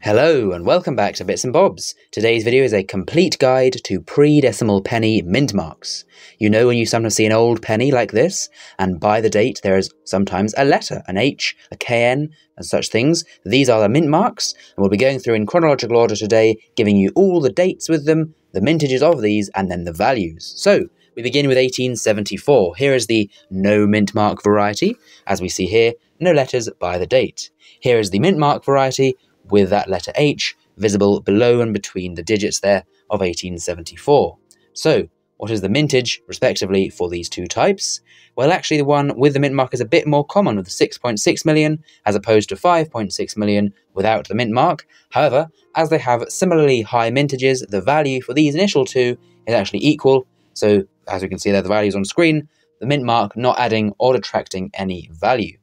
Hello and welcome back to Bits and Bobs. Today's video is a complete guide to pre-decimal penny mint marks. You know when you sometimes see an old penny like this, and by the date there is sometimes a letter, an H, a KN, and such things. These are the mint marks, and we'll be going through in chronological order today, giving you all the dates with them, the mintages of these, and then the values. So, we begin with 1874. Here is the no mint mark variety. As we see here, no letters by the date. Here is the mint mark variety, with that letter H visible below and between the digits there of 1874. So, what is the mintage, respectively, for these two types? Well, actually, the one with the mint mark is a bit more common, with 6.6 million, as opposed to 5.6 million without the mint mark. However, as they have similarly high mintages, the value for these initial two is actually equal. So, as we can see there, the values on screen, the mint mark not adding or detracting any value.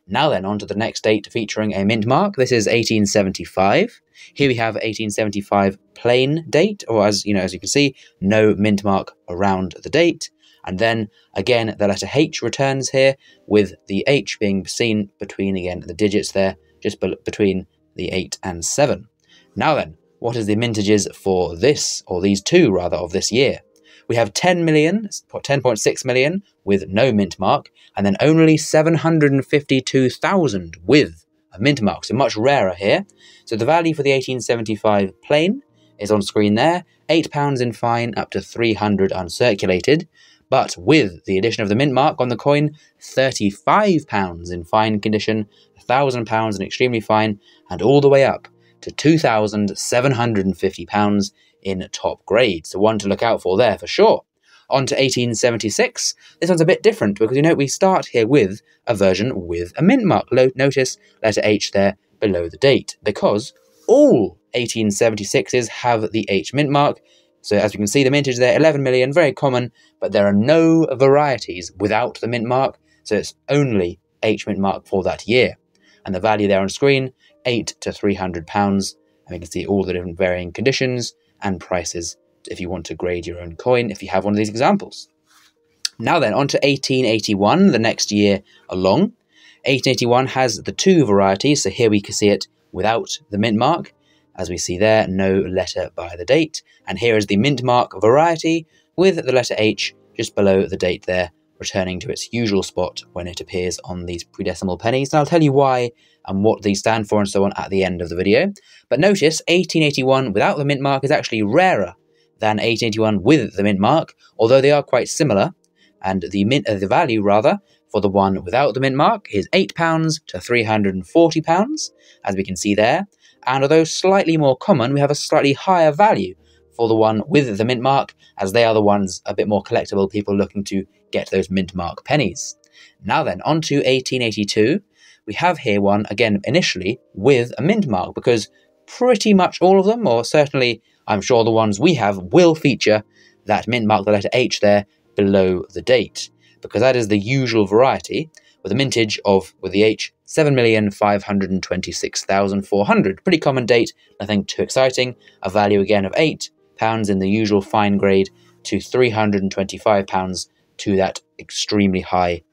Now then, on to the next date featuring a mint mark. This is 1875. Here we have 1875 plain date, or as you can see, no mint mark around the date. And then, again, the letter H returns here, with the H being seen between, again, the digits there, just between the 8 and 7. Now then, what is the mintages for this, or these two, rather, of this year? We have 10.6 million with no mint mark, and then only 752,000 with a mint mark, so much rarer here. So the value for the 1875 plain is on screen there, £8 in fine up to 300 uncirculated, but with the addition of the mint mark on the coin, £35 in fine condition, £1,000 in extremely fine, and all the way up to £2,750 in top grade. So one to look out for there for sure. On to 1876. This one's a bit different because we start here with a version with a mint mark. Notice letter H there below the date, because all 1876s have the H mint mark. So as we can see, the mintage there, 11 million, very common, but there are no varieties without the mint mark, so it's only H mint mark for that year. And the value there on screen, £8 to £300, and we can see all the different varying conditions and prices if you want to grade your own coin, if you have one of these examples. Now then, on to 1881, the next year along. 1881 has the two varieties, so here we can see it without the mint mark. As we see there, no letter by the date. And here is the mint mark variety with the letter H just below the date there, returning to its usual spot when it appears on these pre-decimal pennies. And I'll tell you why and what these stand for and so on at the end of the video. But notice 1881 without the mint mark is actually rarer than 1881 with the mint mark, although they are quite similar. And the value rather for the one without the mint mark is £8 to £340, as we can see there. And although slightly more common, we have a slightly higher value for the one with the mint mark, as they are the ones a bit more collectible, people looking to get those mint mark pennies. Now then, on to 1882. We have here one, again, initially with a mint mark, because pretty much all of them, or certainly I'm sure the ones we have, will feature that mint mark, the letter H there, below the date, because that is the usual variety, with a mintage of, with the H, 7,526,400. Pretty common date, nothing too exciting. A value again of £8 in the usual fine grade to £325 to that extremely high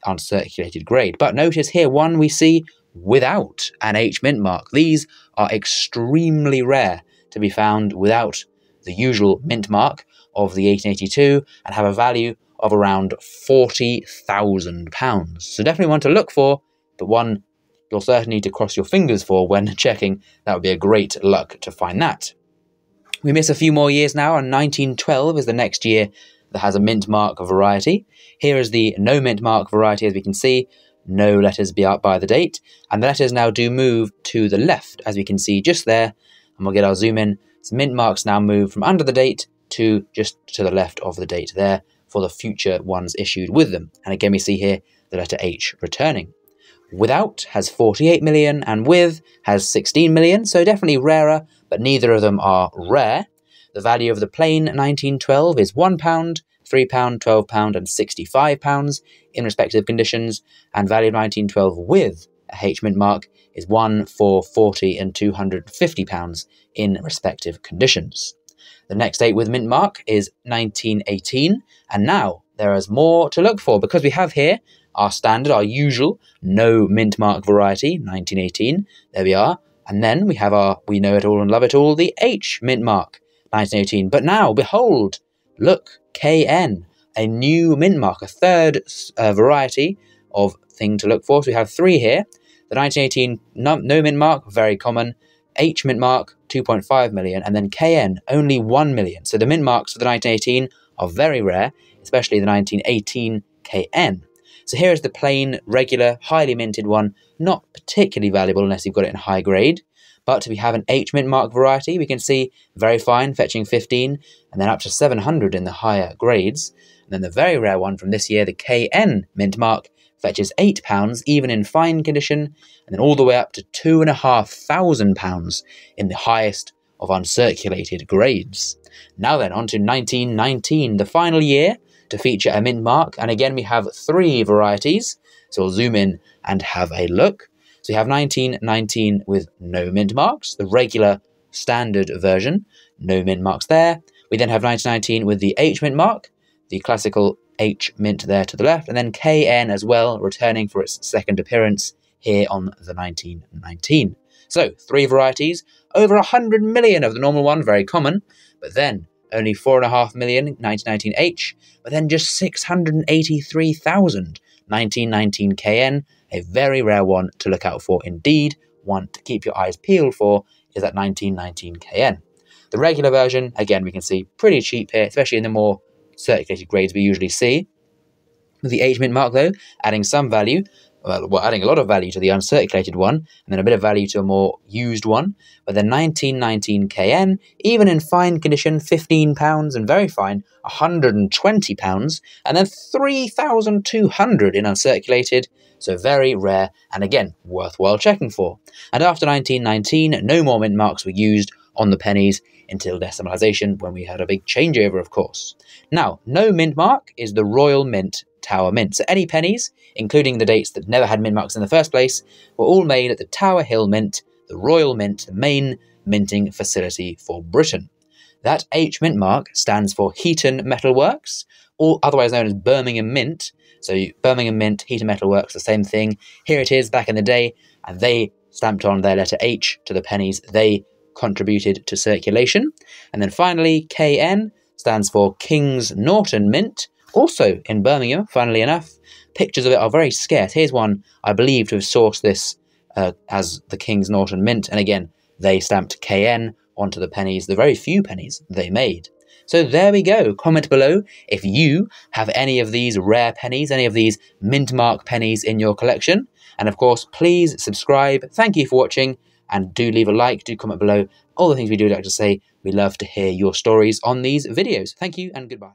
uncirculated grade. But notice here one we see without an H mint mark. These are extremely rare to be found without the usual mint mark of the 1882 and have a value of around £40,000. So definitely one to look for, but one you'll certainly need to cross your fingers for when checking. That would be a great luck to find that. We miss a few more years now, and 1912 is the next year that has a mint mark variety. Here is the no mint mark variety, as we can see, no letters by the date, and the letters now do move to the left, as we can see just there, and we'll get our zoom in. So mint marks now move from under the date to just to the left of the date there for the future ones issued with them. And again, we see here the letter H returning. Without has 48 million, and with has 16 million, so definitely rarer, but neither of them are rare. The value of the plain 1912 is £1, £3, £12 and £65 in respective conditions, and value of 1912 with a H mint mark is £1, £4, £40 and £250 in respective conditions. The next date with mint mark is 1918, and now there is more to look for, because we have here our standard, our usual no mint mark variety, 1918. There we are. And then we have our We Know It All and Love It All, the H mint mark, 1918. But now, behold, look, KN, a new mint mark, a third variety of thing to look for. So we have three here. The 1918 no mint mark, very common. H mint mark, 2.5 million. And then KN, only 1 million. So the mint marks for the 1918 are very rare, especially the 1918 KN. So here is the plain, regular, highly minted one, not particularly valuable unless you've got it in high grade. But we have an H mint mark variety, we can see very fine, fetching 15, and then up to 700 in the higher grades. And then the very rare one from this year, the KN mint mark, fetches £8, even in fine condition, and then all the way up to £2,500 in the highest of uncirculated grades. Now then, on to 1919, the final year to feature a mint mark, and again we have three varieties, so we'll zoom in and have a look. So we have 1919 with no mint marks, the regular standard version, no mint marks there. We then have 1919 with the H mint mark, the classical H mint there to the left, and then KN as well, returning for its second appearance here on the 1919. So, three varieties, over 100 million of the normal one, very common, but then only 4.5 million 1919 H, but then just 683,000 1919 KN, a very rare one to look out for indeed, one to keep your eyes peeled for is that 1919 KN. The regular version, again, we can see pretty cheap here, especially in the more circulated grades we usually see. With the H mint mark though, adding some value, well, adding a lot of value to the uncirculated one, and then a bit of value to a more used one. But the 1919 KN, even in fine condition, £15, and very fine, £120, and then 3,200 in uncirculated, so very rare, and again, worthwhile checking for. And after 1919, no more mint marks were used on the pennies until decimalisation, when we had a big changeover, of course. Now, no mint mark is the Royal Mint Tower Mint. So any pennies, including the dates that never had mint marks in the first place, were all made at the Tower Hill Mint, the Royal Mint, the main minting facility for Britain. That H mint mark stands for Heaton Metalworks, or otherwise known as Birmingham Mint. So Birmingham Mint, Heaton Metalworks, the same thing. Here it is back in the day, and they stamped on their letter H to the pennies they contributed to circulation. And then finally, KN stands for King's Norton Mint, also in Birmingham, funnily enough. Pictures of it are very scarce. Here's one I believe to have sourced this as the King's Norton Mint, and again, they stamped KN onto the pennies, the very few pennies they made. So there we go. Comment below if you have any of these rare pennies, any of these mint mark pennies in your collection. And of course, please subscribe. Thank you for watching. And do leave a like, do comment below all the things we do like to say. We love to hear your stories on these videos. Thank you and goodbye.